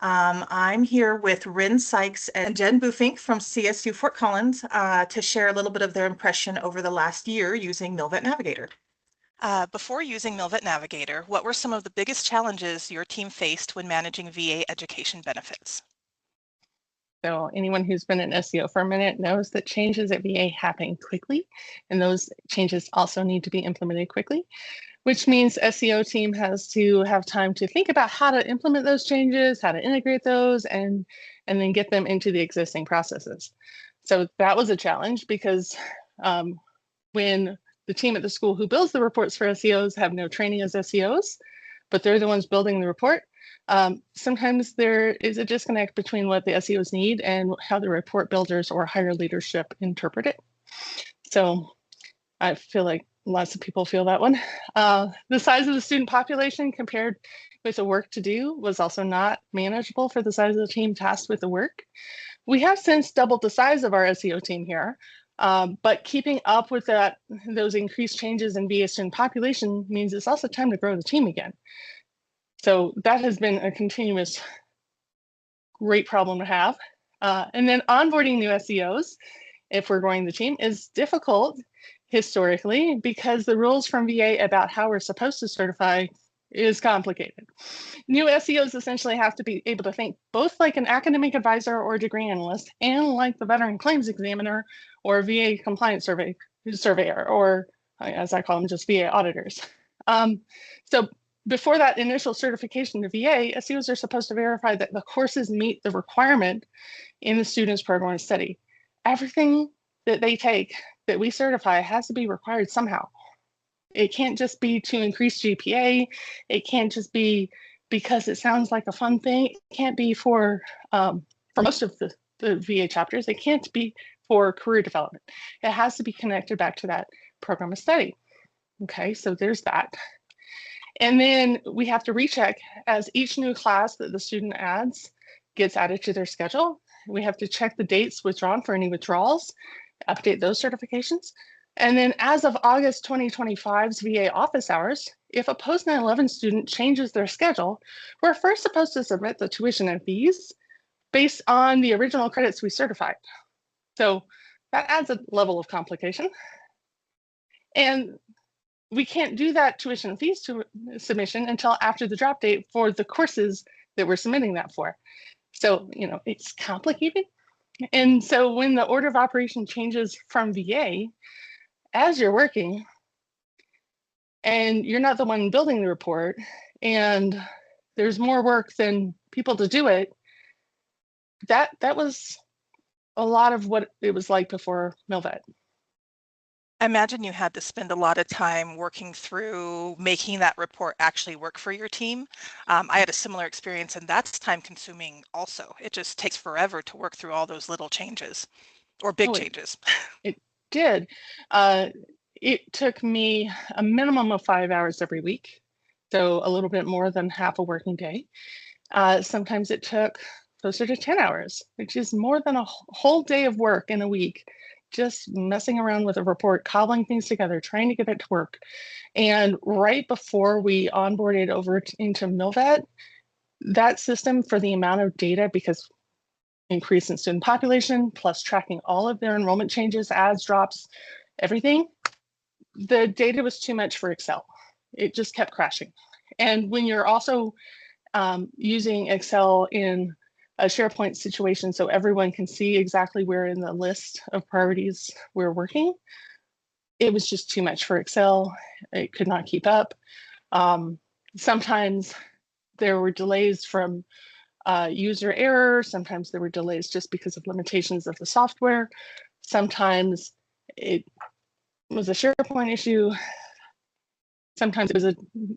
I'm here with Rine, Sykes, and Jen Buchfink from CSU Fort Collins to share a little bit of their impression over the last year using MilVet Navigator. Before using MilVet Navigator, what were some of the biggest challenges your team faced when managing VA education benefits? So anyone who's been in SEO for a minute knows that changes at VA happen quickly, and those changes also need to be implemented quickly, which means SEO team has to have time to think about how to implement those changes, how to integrate those, and then get them into the existing processes. So that was a challenge because when the team at the school who builds the reports for SEOs have no training as SEOs, but they're the ones building the report, sometimes there is a disconnect between what the SEOs need and how the report builders or higher leadership interpret it. So I feel like lots of people feel that one. The size of the student population compared with the work to do was also not manageable for the size of the team tasked with the work. We have since doubled the size of our SEO team here, but keeping up with those increased changes in VA student population means it's also time to grow the team again. So that has been a continuous great problem to have. And then onboarding new SEOs, if we're growing the team, is difficult historically because the rules from VA about how we're supposed to certify is complicated. New SEOs essentially have to be able to think both like an academic advisor or degree analyst and like the veteran claims examiner or VA compliance surveyor, or as I call them, just VA auditors. So before that initial certification to VA, SEOs are supposed to verify that the courses meet the requirement in the student's program of study. Everything that they take that we certify has to be required somehow. It can't just be to increase GPA. It can't just be because it sounds like a fun thing. It can't be for most of the VA chapters, it can't be for career development. It has to be connected back to that program of study. Okay, so there's that. And then we have to recheck as each new class that the student adds gets added to their schedule. We have to check the dates withdrawn for any withdrawals, update those certifications. And then as of August 2025's VA office hours, if a post 9/11 student changes their schedule, we're first supposed to submit the tuition and fees based on the original credits we certified. So that adds a level of complication. And we can't do that tuition and fees submission until after the drop date for the courses that we're submitting that for. So, it's complicated. And so when the order of operation changes from VA, as you're working and you're not the one building the report and there's more work than people to do it, that was a lot of what it was like before MilVet. I imagine you had to spend a lot of time working through making that report actually work for your team. I had a similar experience, and that's time consuming also. It just takes forever to work through all those little changes or big changes. It did. It took me a minimum of 5 hours every week, so a little bit more than half a working day. Sometimes it took closer to 10 hours, which is more than a whole day of work in a week, just messing around with a report, cobbling things together, trying to get it to work. And right before we onboarded over into MilVet, that system, for the amount of data, because increase in student population, plus tracking all of their enrollment changes, adds, drops, everything, the data was too much for Excel. It just kept crashing. And when you're also using Excel in a SharePoint situation so everyone can see exactly where in the list of priorities we're working, it was just too much for Excel. It could not keep up. Sometimes there were delays from user error. Sometimes there were delays just because of limitations of the software. Sometimes it was a SharePoint issue. Sometimes it was a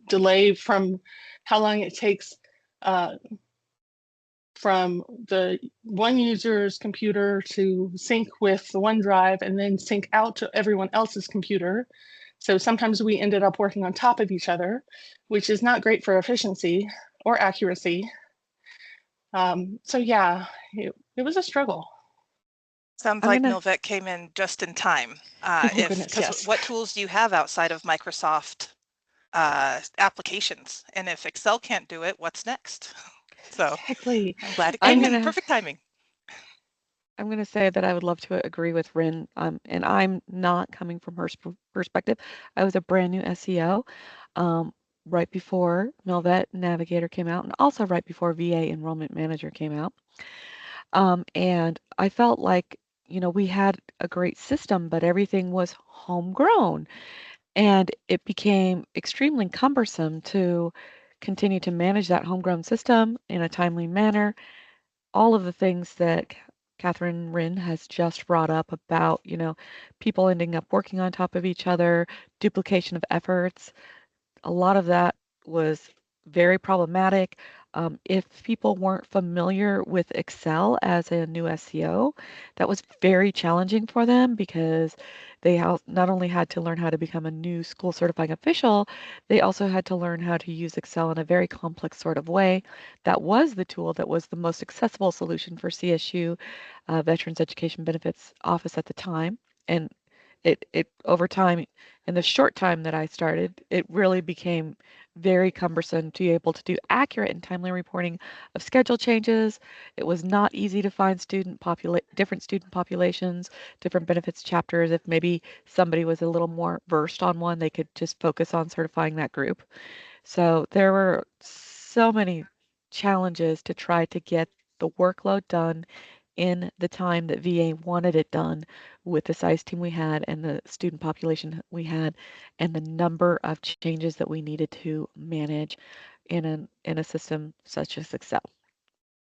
delay from how long it takes from the one user's computer to sync with the OneDrive and then sync out to everyone else's computer. So sometimes we ended up working on top of each other, which is not great for efficiency or accuracy. So yeah, it was a struggle. Sounds like MilVet came in just in time. Yes. What tools do you have outside of Microsoft applications? And if Excel can't do it, what's next? So Exactly. I'm glad it I'm came in. gonna Perfect timing. I'm going to say that I would love to agree with Rine, and I'm not coming from her perspective. I was a brand new SEO right before MilVet Navigator came out, and also right before VA Enrollment Manager came out. And I felt like, we had a great system, but everything was homegrown, and it became extremely cumbersome to continue to manage that homegrown system in a timely manner. All of the things that Catherine Rine has just brought up about, people ending up working on top of each other, duplication of efforts, a lot of that was very problematic. If people weren't familiar with Excel as a new SEO, that was very challenging for them because they not only had to learn how to become a new school certifying official, they also had to learn how to use Excel in a very complex sort of way. That was the tool that was the most accessible solution for CSU, Veterans Education Benefits Office at the time. And it over time, in the short time that I started, it really became very cumbersome to be able to do accurate and timely reporting of schedule changes. It was not easy to find different student populations, different benefits chapters. If maybe somebody was a little more versed on one, they could just focus on certifying that group. So there were so many challenges to try to get the workload done in the time that VA wanted it done with the size team we had and the student population we had and the number of changes that we needed to manage in a system such as Excel.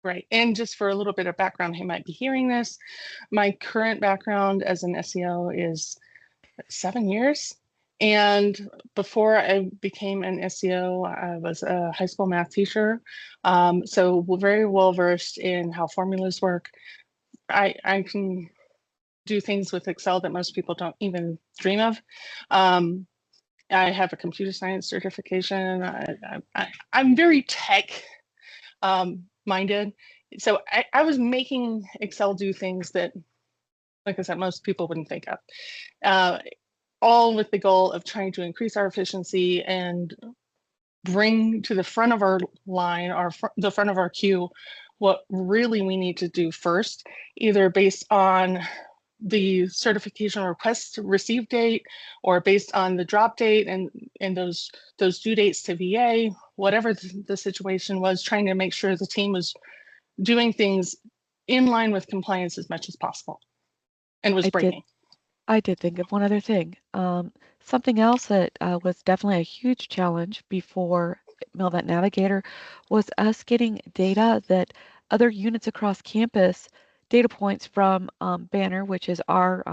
Right. And just for a little bit of background, who might be hearing this, my current background as an SEO is 7 years. And before I became an SEO, I was a high school math teacher. So we're very well versed in how formulas work. I can do things with Excel that most people don't even dream of. I have a computer science certification. I'm very tech minded. So I was making Excel do things that, like I said, most people wouldn't think of. All with the goal of trying to increase our efficiency and bring to the front of our line, the front of our queue, what really we need to do first, either based on the certification request receive date or based on the drop date and those due dates to VA, whatever the situation was, trying to make sure the team was doing things in line with compliance as much as possible and was breaking. I did think of one other thing. Something else that was definitely a huge challenge before MilVet Navigator was us getting data that other units across campus, data points from Banner, which is our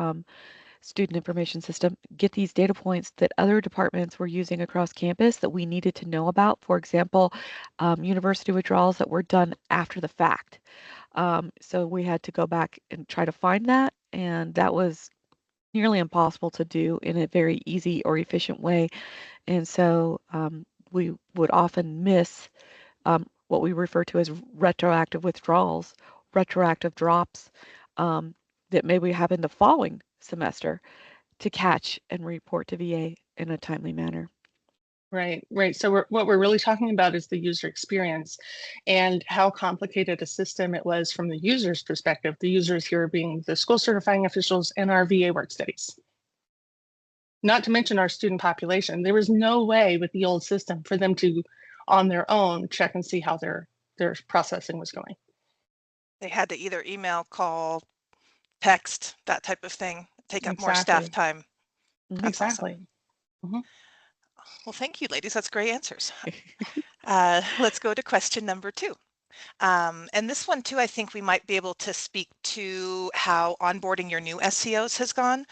student information system, get these data points that other departments were using across campus that we needed to know about. For example, university withdrawals that were done after the fact. So we had to go back and try to find that, and that was nearly impossible to do in a very easy or efficient way. And so we would often miss what we refer to as retroactive withdrawals, retroactive drops that maybe happen the following semester to catch and report to VA in a timely manner. Right, right. So what we're really talking about is the user experience and how complicated a system it was from the user's perspective, the users here being the school certifying officials and our VA work studies. Not to mention our student population. There was no way with the old system for them to, on their own, check and see how their processing was going. They had to either email, call, text, that type of thing, take up more staff time. That's Exactly. awesome. Mm-hmm. Well, thank you, ladies. That's great answers. Let's go to question number 2. And this one too, I think we might be able to speak to how onboarding your new SEOs has gone,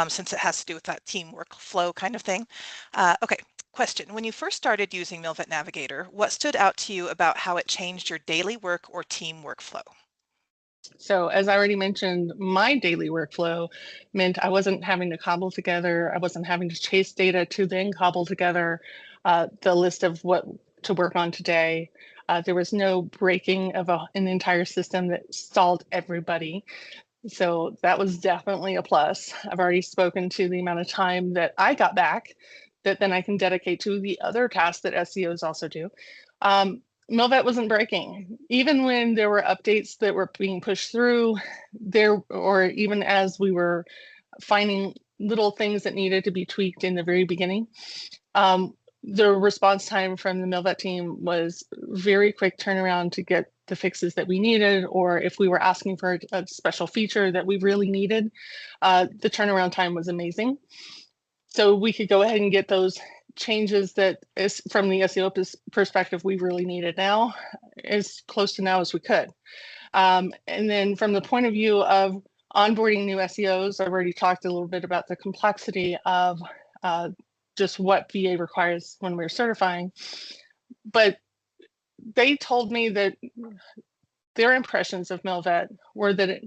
since it has to do with that team workflow kind of thing. Okay, question. When you first started using MilVet Navigator, what stood out to you about how it changed your daily work or team workflow? So as I already mentioned, my daily workflow meant I wasn't having to cobble together, I wasn't having to chase data to then cobble together the list of what to work on today. There was no breaking of an entire system that stalled everybody. So that was definitely a plus. I've already spoken to the amount of time that I got back that then I can dedicate to the other tasks that SEOs also do. MilVet wasn't breaking. Even when there were updates that were being pushed through there, or even as we were finding little things that needed to be tweaked in the very beginning, the response time from the MilVet team was very quick turnaround to get the fixes that we needed, or if we were asking for a special feature that we really needed, the turnaround time was amazing. So we could go ahead and get those changes that is from the SEO perspective we really needed now, as close to now as we could. And then from the point of view of onboarding new SEOs, I've already talked a little bit about the complexity of just what VA requires when we're certifying. But they told me that their impressions of MilVet were that it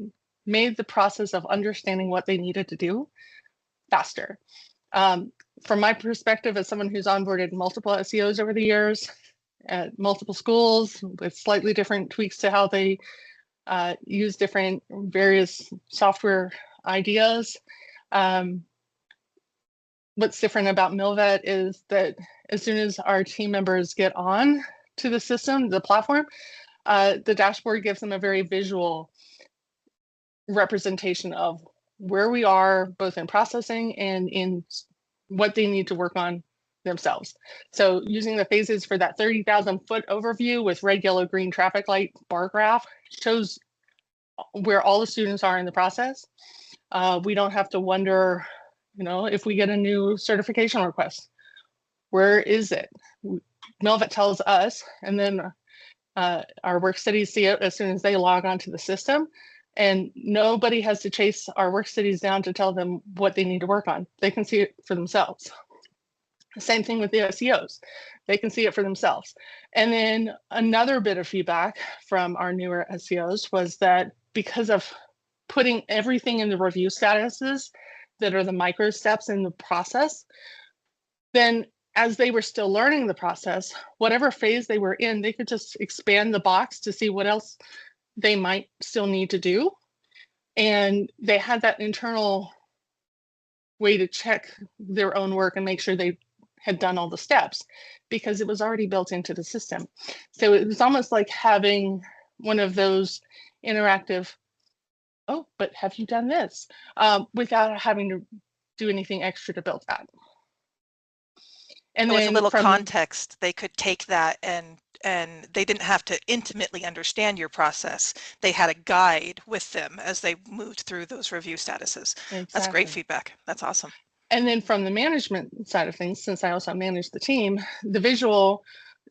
made the process of understanding what they needed to do faster. From my perspective, as someone who's onboarded multiple SEOs over the years at multiple schools with slightly different tweaks to how they use different various software ideas, what's different about MilVet is that as soon as our team members get on to the system, the platform, the dashboard gives them a very visual representation of where we are, both in processing and in what they need to work on themselves. So using the phases for that 30,000 foot overview with red, yellow, green traffic light bar graph shows where all the students are in the process. We don't have to wonder, if we get a new certification request, where is it? MilVet tells us, and then our work studies see it as soon as they log onto the system, and nobody has to chase our work studies down to tell them what they need to work on. They can see it for themselves. Same thing with the SEOs. They can see it for themselves. And then another bit of feedback from our newer SEOs was that because of putting everything in the review statuses that are the micro steps in the process, then as they were still learning the process, whatever phase they were in, they could just expand the box to see what else they might still need to do. And they had that internal way to check their own work and make sure they had done all the steps because it was already built into the system. So it was almost like having one of those interactive, oh, but have you done this? Without having to do anything extra to build that. And so then with a little context, they could take that and they didn't have to intimately understand your process. They had a guide with them as they moved through those review statuses. Exactly. That's great feedback. That's awesome. And then from the management side of things, since I also manage the team, the visual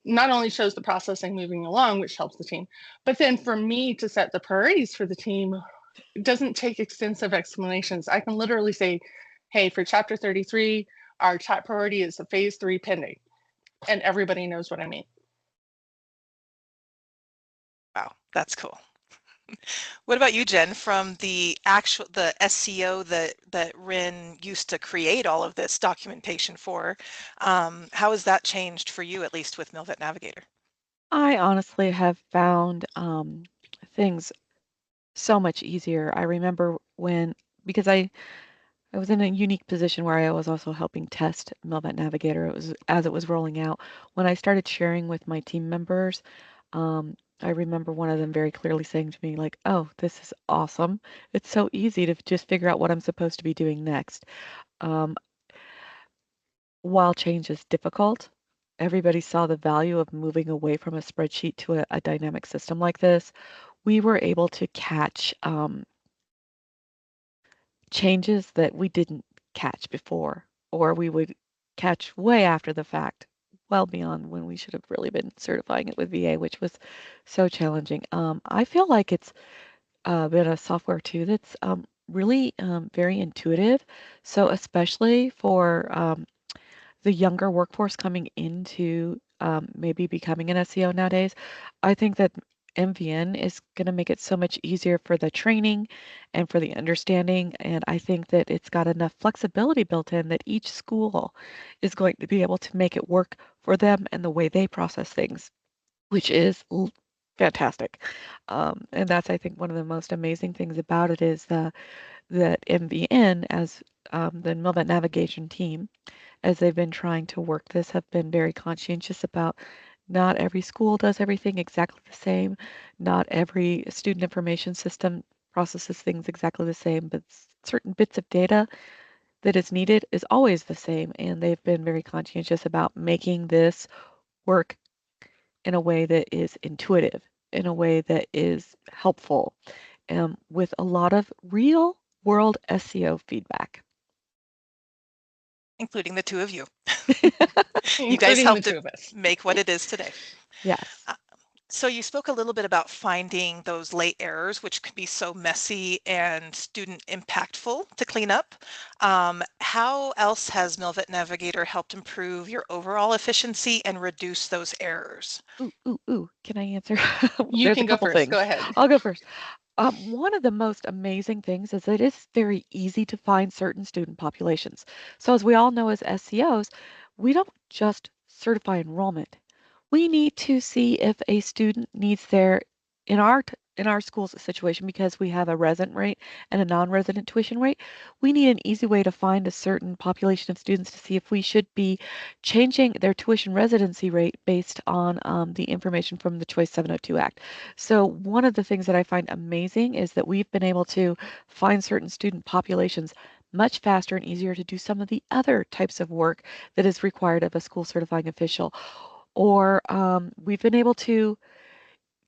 not only shows the processing moving along, which helps the team, but then for me to set the priorities for the team, it doesn't take extensive explanations. I can literally say, hey, for chapter 33, our top priority is a phase 3 pending. And everybody knows what I mean. Wow, that's cool. What about you, Jen, from the SEO that Rine used to create all of this documentation for? How has that changed for you, at least with MilVet Navigator? I honestly have found things so much easier. I remember because I was in a unique position where I was also helping test MilVet Navigator. It was as it was rolling out. When I started sharing with my team members, I remember one of them very clearly saying to me, like, "Oh, this is awesome. It's so easy to just figure out what I'm supposed to be doing next." Um, while change is difficult, everybody saw the value of moving away from a spreadsheet to a dynamic system like this. We were able to catch changes that we didn't catch before, or we would catch way after the fact, well beyond when we should have really been certifying it with VA, which was so challenging. I feel like it's been a software too that's really very intuitive. So especially for the younger workforce coming into maybe becoming an SEO nowadays, I think that MVN is going to make it so much easier for the training and for the understanding. And I think that it's got enough flexibility built in that each school is going to be able to make it work for them and the way they process things, which is fantastic. And that's, I think, one of the most amazing things about it is that MVN, as the MilVet navigation team, as they've been trying to work this, have been very conscientious about Not every school does everything exactly the same. Not every student information system processes things exactly the same, but certain bits of data that is needed is always the same. And they've been very conscientious about making this work in a way that is intuitive, in a way that is helpful, with a lot of real world SEO feedback. Including the two of you. You guys Including the helped two it of us. make what it is today. Yes. So you spoke a little bit about finding those late errors, which can be so messy and student impactful to clean up. How else has MilVet Navigator helped improve your overall efficiency and reduce those errors? Ooh. Can I answer? You There's a can go couple first. Go things. ahead. I'll go first. One of the most amazing things is that it's very easy to find certain student populations. So as we all know as SEOs, we don't just certify enrollment. We need to see if a student needs their, in our school's situation, because we have a resident rate and a non-resident tuition rate, we need an easy way to find a certain population of students to see if we should be changing their tuition residency rate based on the information from the Choice 702 Act. So one of the things that I find amazing is that we've been able to find certain student populations much faster and easier to do some of the other types of work that is required of a school certifying official. Or we've been able to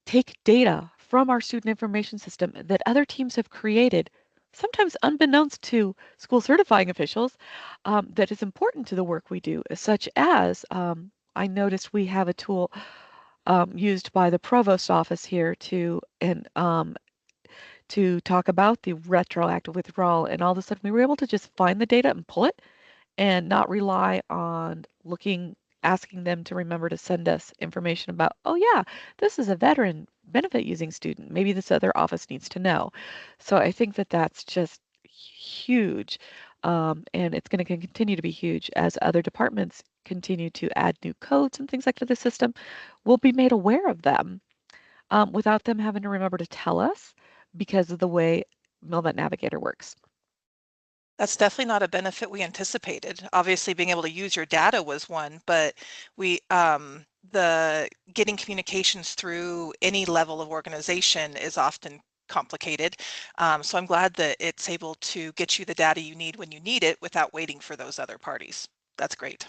take data from our student information system that other teams have created, sometimes unbeknownst to school certifying officials, that is important to the work we do, such as I noticed we have a tool used by the provost office here to talk about the retroactive withdrawal, and all of a sudden we were able to just find the data and pull it and not rely on asking them to remember to send us information about, oh yeah, this is a veteran benefit using student. Maybe this other office needs to know. So I think that that's just huge. And it's going to continue to be huge as other departments continue to add new codes and things like that to the system. We'll be made aware of them without them having to remember to tell us because of the way MilVet Navigator works. That's definitely not a benefit we anticipated. Obviously, being able to use your data was one, but the getting communications through any level of organization is often complicated. So I'm glad that it's able to get you the data you need when you need it without waiting for those other parties. That's great.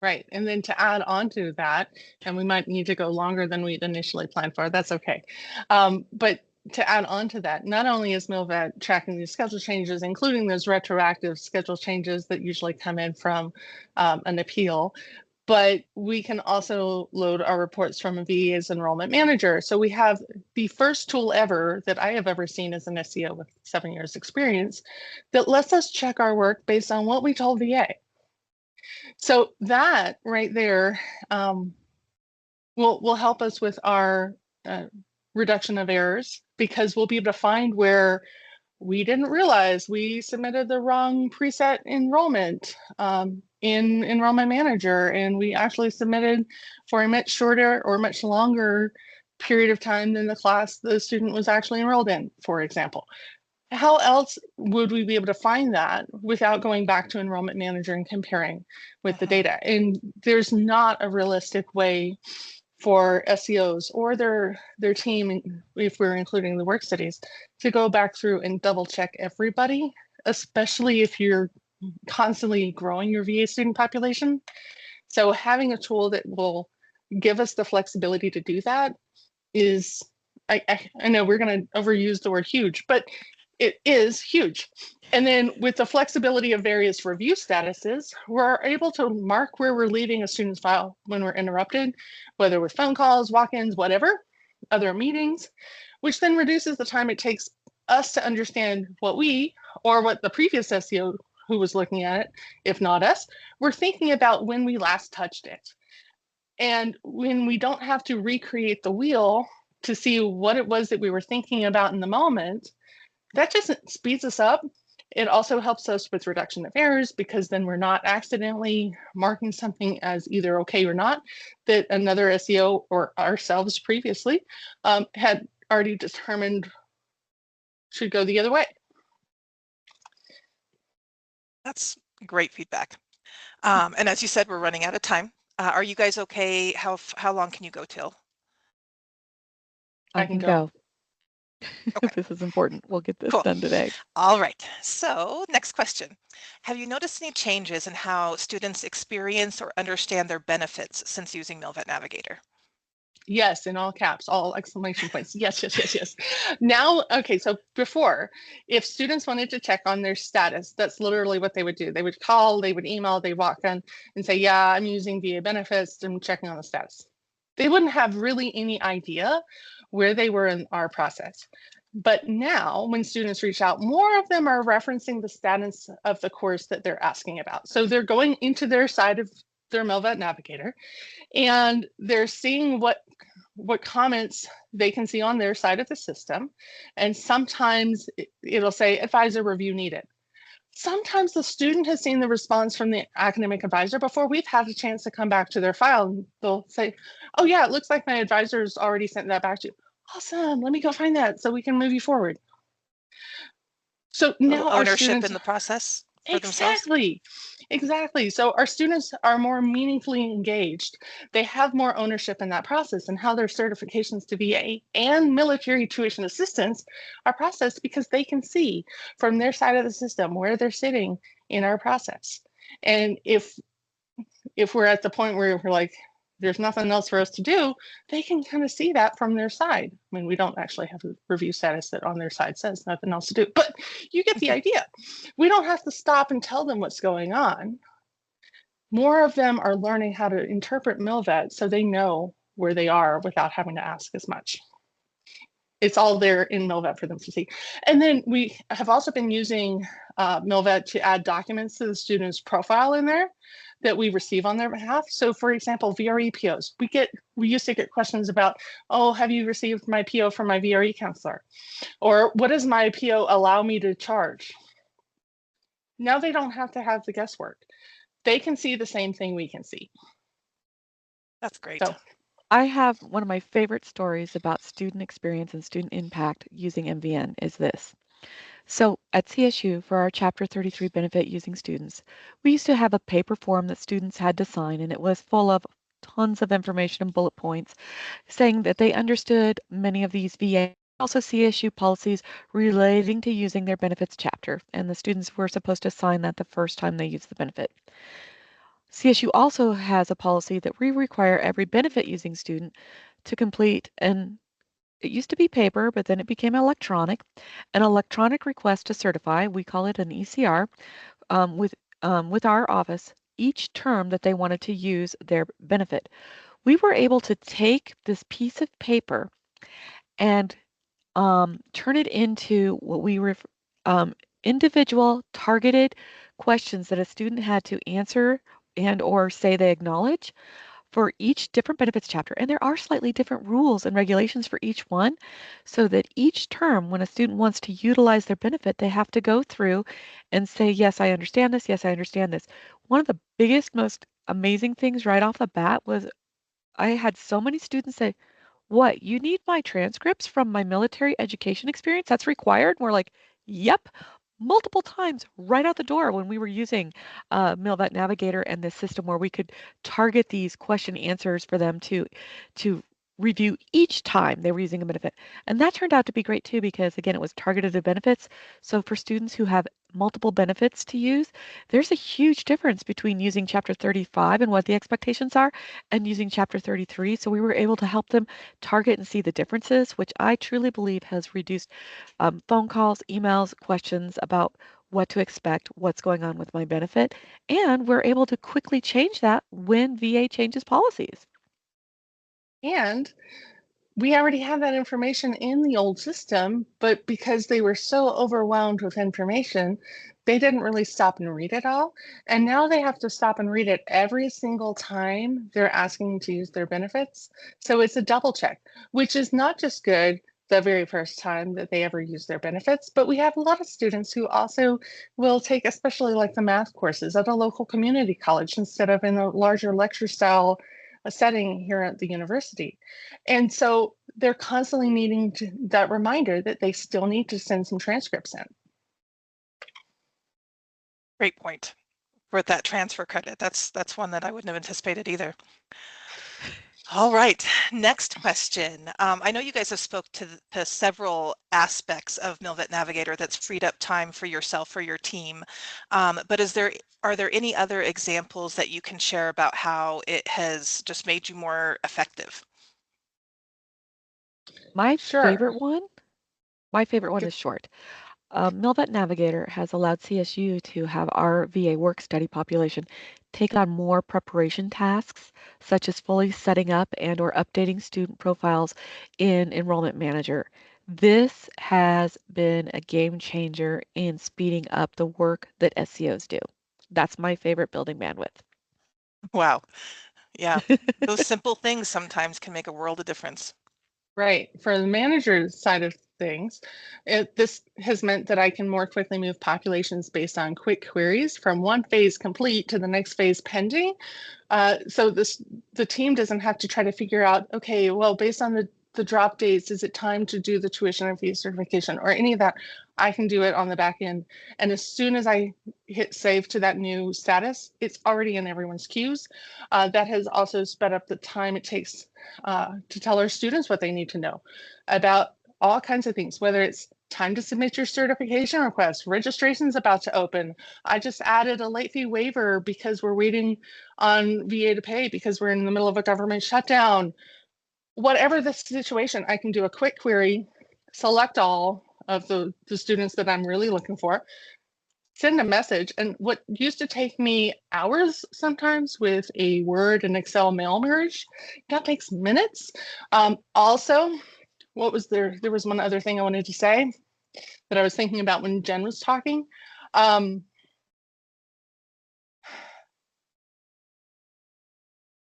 Right. And then to add on to that, and we might need to go longer than we'd initially planned for, that's okay. But to add on to that, not only is MilVet tracking these schedule changes, including those retroactive schedule changes that usually come in from an appeal, but we can also load our reports from a VA's enrollment manager. So we have the first tool ever that I have ever seen as an SEO with 7 years experience that lets us check our work based on what we told VA. So that right there will help us with our reduction of errors, because we'll be able to find where we didn't realize we submitted the wrong preset enrollment in Enrollment Manager, and we actually submitted for a much shorter or much longer period of time than the class the student was actually enrolled in, for example. How else would we be able to find that without going back to Enrollment Manager and comparing with the data? And there's not a realistic way for SEOs or their team, if we're including the work studies, to go back through and double check everybody, especially if you're constantly growing your VA student population. So having a tool that will give us the flexibility to do that is, I know we're going to overuse the word huge, but it is huge. And then with the flexibility of various review statuses, we're able to mark where we're leaving a student's file when we're interrupted, whether with phone calls, walk-ins, whatever, other meetings, which then reduces the time it takes us to understand what we, or what the previous SEO who was looking at it, if not us, were thinking about when we last touched it. And when we don't have to recreate the wheel to see what it was that we were thinking about in the moment, that just speeds us up. It also helps us with reduction of errors, because then we're not accidentally marking something as either okay or not that another SEO or ourselves previously had already determined should go the other way. That's great feedback. And as you said, we're running out of time. Are you guys okay? How long can you go till? I can go. Okay. This is important. We'll get this Cool. done today. All right. So next question. Have you noticed any changes in how students experience or understand their benefits since using MilVet Navigator? Yes, in all caps, all exclamation points. Yes, yes, yes, yes. Now, okay, so before, if students wanted to check on their status, that's literally what they would do. They would call, they would email, they walk in and say, yeah, I'm using VA benefits, I'm checking on the status. They wouldn't have really any idea where they were in our process. But now when students reach out, more of them are referencing the status of the course that they're asking about. So they're going into their side of their MilVet Navigator and they're seeing what comments they can see on their side of the system. And sometimes it'll say advisor review needed. Sometimes the student has seen the response from the academic advisor before we've had a chance to come back to their file, and they'll say, oh yeah, it looks like my advisor's already sent that back to you. Awesome, let me go find that so we can move you forward. So now our ownership students in the process for themselves. Exactly. So our students are more meaningfully engaged. They have more ownership in that process and how their certifications to VA and military tuition assistance are processed because they can see from their side of the system where they're sitting in our process. And if we're at the point where we're like, there's nothing else for us to do, they can kind of see that from their side. I mean, we don't actually have a review status that on their side says nothing else to do, but you get the idea. We don't have to stop and tell them what's going on. More of them are learning how to interpret MilVet so they know where they are without having to ask as much. It's all there in MilVet for them to see. And then we have also been using MilVet to add documents to the student's profile in there that we receive on their behalf. So for example, VRE POs, we used to get questions about, oh, have you received my PO from my VRE counselor? Or what does my PO allow me to charge? Now they don't have to have the guesswork. They can see the same thing we can see. That's great. So, I have one of my favorite stories about student experience and student impact using MVN is this. So at CSU, for our Chapter 33 benefit using students, we used to have a paper form that students had to sign, and it was full of tons of information and bullet points saying that they understood many of these VA, also CSU policies relating to using their benefits chapter, and the students were supposed to sign that the first time they used the benefit. CSU also has a policy that we require every benefit using student to complete it used to be paper, but then it became an electronic request to certify. We call it an ECR with our office each term that they wanted to use their benefit. We were able to take this piece of paper and turn it into what we individual targeted questions that a student had to answer and or say they acknowledge for each different benefits chapter. And there are slightly different rules and regulations for each one, so that each term, when a student wants to utilize their benefit, they have to go through and say, yes, I understand this. Yes, I understand this. One of the biggest, most amazing things right off the bat was I had so many students say, what, you need my transcripts from my military education experience? That's required? And we're like, yep, multiple times right out the door when we were using MilVet Navigator and this system where we could target these question answers for them to review each time they were using a benefit. And that turned out to be great too, because again, it was targeted to benefits. So for students who have multiple benefits to use, there's a huge difference between using Chapter 35 and what the expectations are and using Chapter 33. So we were able to help them target and see the differences, which I truly believe has reduced phone calls, emails, questions about what to expect, what's going on with my benefit. And we're able to quickly change that when VA changes policies. and we already have that information in the old system, but because they were so overwhelmed with information, they didn't really stop and read it all. And now they have to stop and read it every single time they're asking to use their benefits. So it's a double check, which is not just good the very first time that they ever use their benefits, but we have a lot of students who also will take, especially like the math courses at a local community college instead of in a larger lecture style setting here at the university. And so they're constantly needing that reminder that they still need to send some transcripts in. Great point. for that transfer credit. That's one that I wouldn't have anticipated either. All right, next question. I know you guys have spoke to several aspects of MilVet Navigator that's freed up time for yourself or your team, but are there any other examples that you can share about how it has just made you more effective? My Sure. favorite one is short. MilVet Navigator has allowed CSU to have our VA work study population take on more preparation tasks, such as fully setting up and or updating student profiles in Enrollment Manager. This has been a game changer in speeding up the work that SCOs do. That's my favorite building bandwidth. Wow. Yeah, those simple things sometimes can make a world of difference. Right. For the manager's side of things, this has meant that I can more quickly move populations based on quick queries from one phase complete to the next phase pending. So the team doesn't have to try to figure out, okay, well, based on the drop dates, is it time to do the tuition and fee certification or any of that? I can do it on the back end. And as soon as I hit save to that new status, it's already in everyone's queues. That has also sped up the time it takes to tell our students what they need to know about all kinds of things, whether it's time to submit your certification request, registration's about to open. I just added a late fee waiver because we're waiting on VA to pay because we're in the middle of a government shutdown. Whatever the situation, I can do a quick query, select all of the students that I'm really looking for, send a message. And what used to take me hours sometimes with a Word and Excel mail merge, that takes minutes. Also, what was there? There was one other thing I wanted to say that I was thinking about when Jen was talking.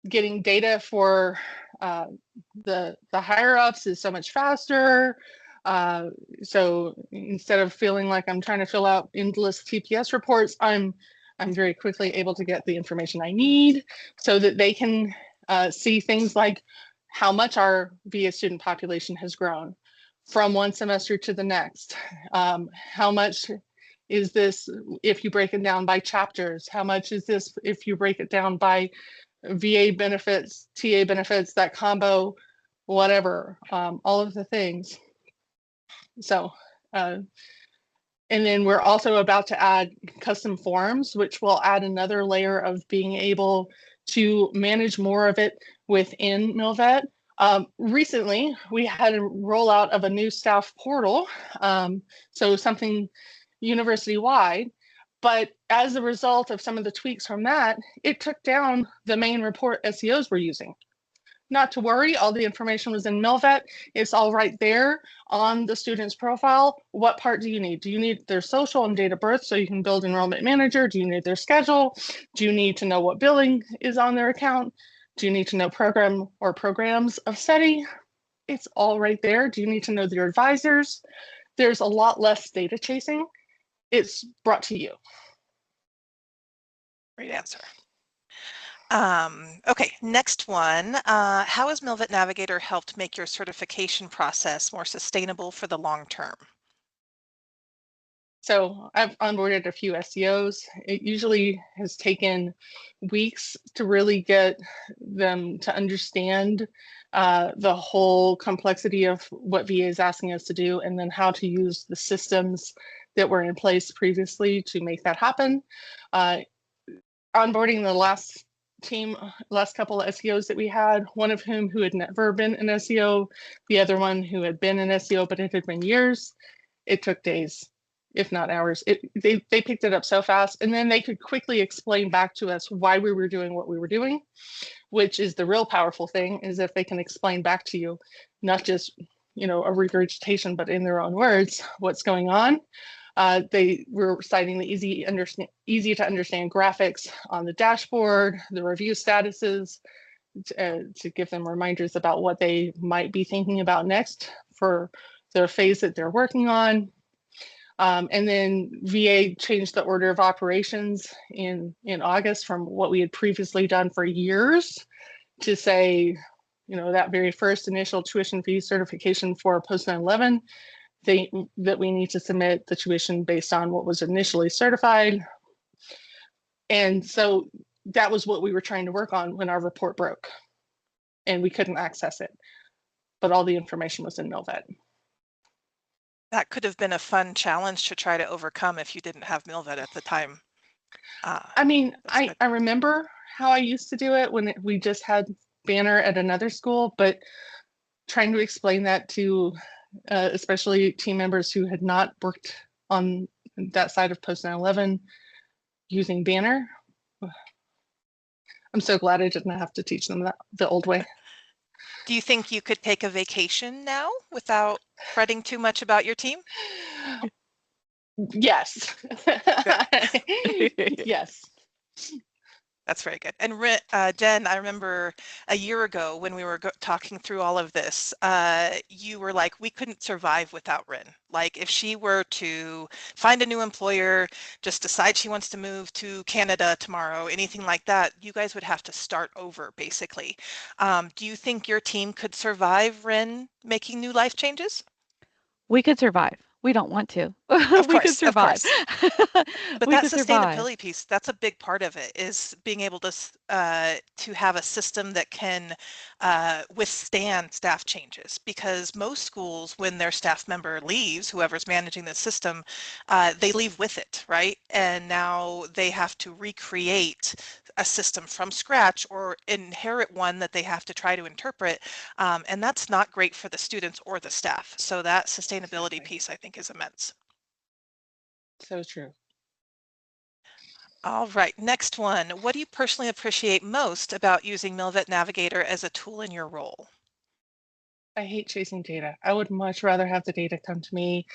Getting data for the higher ups is so much faster. So instead of feeling like I'm trying to fill out endless TPS reports, I'm very quickly able to get the information I need so that they can see things like how much our VA student population has grown from one semester to the next. How much is this if you break it down by chapters? How much is this if you break it down by VA benefits, TA benefits, that combo, whatever, all of the things. So, and then we're also about to add custom forms, which will add another layer of being able to manage more of it within MilVet. Recently, we had a rollout of a new staff portal, so something university-wide. But as a result of some of the tweaks from that, it took down the main report SEOs were using. Not to worry, all the information was in MilVet. It's all right there on the student's profile. What part do you need? Do you need their social and date of birth so you can build Enrollment Manager? Do you need their schedule? Do you need to know what billing is on their account? Do you need to know program or programs of study? It's all right there. Do you need to know their advisors? There's a lot less data chasing. It's brought to you. Great answer. Okay, next one. How has MilVet Navigator helped make your certification process more sustainable for the long term? So I've onboarded a few SEOs. It usually has taken weeks to really get them to understand the whole complexity of what VA is asking us to do, and then how to use the systems that were in place previously to make that happen. Onboarding the last couple of SEOs that we had, one of whom who had never been an SEO, the other one who had been an SEO, but it had been years. It took days, if not hours. They picked it up so fast, and then they could quickly explain back to us why we were doing what we were doing, which is the real powerful thing, is if they can explain back to you, not just, you know, a regurgitation, but in their own words, what's going on. They were citing the easy to understand graphics on the dashboard, the review statuses, to give them reminders about what they might be thinking about next for the phase that they're working on. And then VA changed the order of operations in August from what we had previously done for years to say, you know, that very first initial tuition fee certification for post 9/11, that we need to submit the tuition based on what was initially certified. And so that was what we were trying to work on when our report broke and we couldn't access it. But all the information was in MilVet. That could have been a fun challenge to try to overcome if you didn't have MilVet at the time. I mean, I remember how I used to do it when we just had Banner at another school, but trying to explain that to especially team members who had not worked on that side of post 9/11 using Banner, I'm so glad I didn't have to teach them that the old way. Do you think you could take a vacation now without fretting too much about your team? Yes. Yes. That's very good. And Jen, I remember a year ago when we were talking through all of this, you were like, we couldn't survive without Rine. Like if she were to find a new employer, just decide she wants to move to Canada tomorrow, anything like that, you guys would have to start over basically. Do you think your team could survive Rine making new life changes? We could survive. We don't want to. Of We course, could survive. But We that could survive. sustainability piece, that's a big part of it, is being able to have a system that can withstand staff changes. Because most schools, when their staff member leaves, whoever's managing the system, they leave with it, right? And now they have to recreate a system from scratch or inherit one that they have to try to interpret. And that's not great for the students or the staff. So that sustainability piece, I think, is immense. So true. All right, next one. What do you personally appreciate most about using MilVet Navigator as a tool in your role? I hate chasing data. I would much rather have the data come to me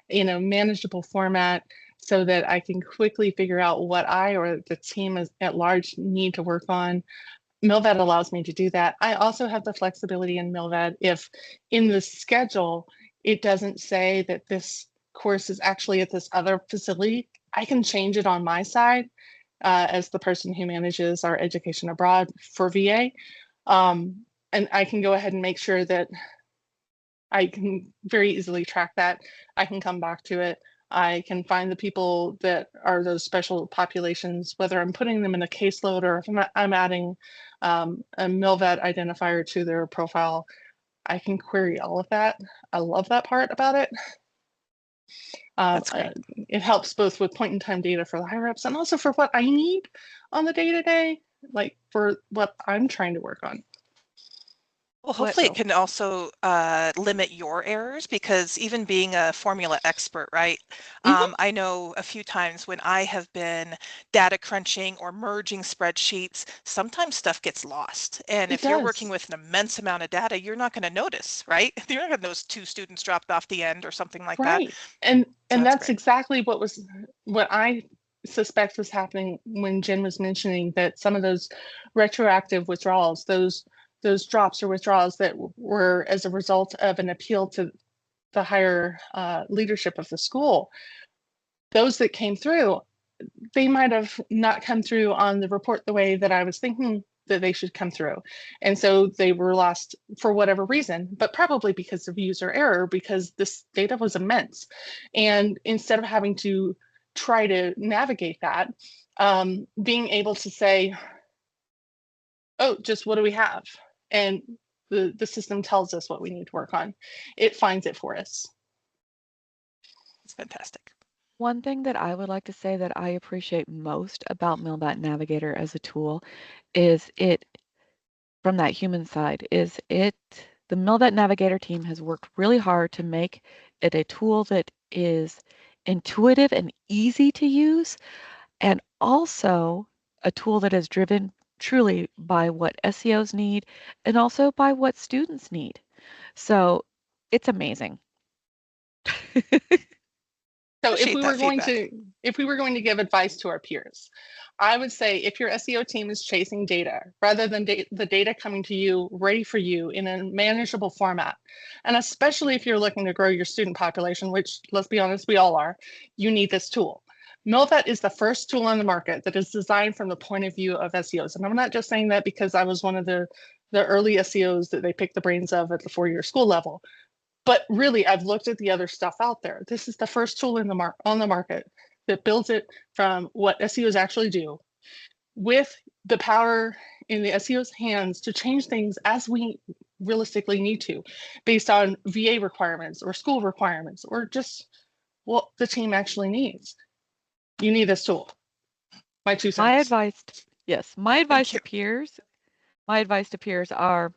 in a manageable format so that I can quickly figure out what I or the team at large need to work on. MilVet allows me to do that. I also have the flexibility in MilVet if in the schedule it doesn't say that this course is actually at this other facility, I can change it on my side as the person who manages our education abroad for VA. And I can go ahead and make sure that I can very easily track that. I can come back to it. I can find the people that are those special populations, whether I'm putting them in a caseload or if I'm adding a MilVet identifier to their profile. I can query all of that. I love that part about it. That's great. It helps both with point in time data for the higher ups and also for what I need on the day-to-day, like for what I'm trying to work on. Well, hopefully it can also limit your errors, because even being a formula expert, right? I know a few times when I have been data crunching or merging spreadsheets, sometimes stuff gets lost. And if you're working with an immense amount of data, you're not going to notice, right? You're not going to notice 2 students dropped off the end or something like that. And that's exactly what I suspect was happening when Jen was mentioning that some of those retroactive withdrawals, those drops or withdrawals that were as a result of an appeal to the higher leadership of the school, those that came through, they might have not come through on the report the way that I was thinking that they should come through. And so they were lost for whatever reason, but probably because of user error, because this data was immense. And instead of having to try to navigate that, being able to say, oh, just what do we have? And the system tells us what we need to work on. It finds it for us. It's fantastic. One thing that I would like to say that I appreciate most about MilVet Navigator as a tool is from that human side, the MilVet Navigator team has worked really hard to make it a tool that is intuitive and easy to use, and also a tool that is driven truly by what SEOs need and also by what students need. So it's amazing. So if we were going to give advice to our peers, I would say if your SEO team is chasing data rather than the data coming to you ready for you in a manageable format, and especially if you're looking to grow your student population, which let's be honest, we all are, you need this tool. MilVet is the first tool on the market that is designed from the point of view of SEOs. And I'm not just saying that because I was one of the early SEOs that they picked the brains of at the 4-year school level. But really, I've looked at the other stuff out there. This is the first tool on the market that builds it from what SEOs actually do with the power in the SEO's hands to change things as we realistically need to, based on VA requirements or school requirements, or just what the team actually needs. You need this tool. My 2 cents. My advice, yes, my advice you. to peers are,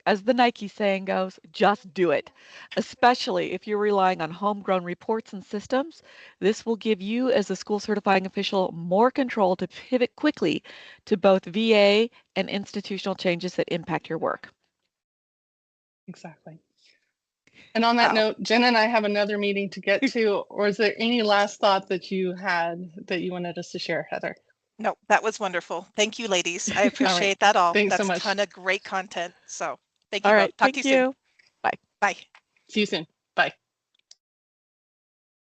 as the Nike saying goes, just do it. Especially if you're relying on homegrown reports and systems, this will give you, as a school certifying official, more control to pivot quickly to both VA and institutional changes that impact your work. Exactly. And on that note, Jen and I have another meeting to get to. Or is there any last thought that you had that you wanted us to share, Heather? No, that was wonderful. Thank you, ladies. I appreciate that all. Thanks That's so much. a ton of great content. So thank you All both. right. Talk Thank to you soon. you. Bye. Bye. See you soon. Bye.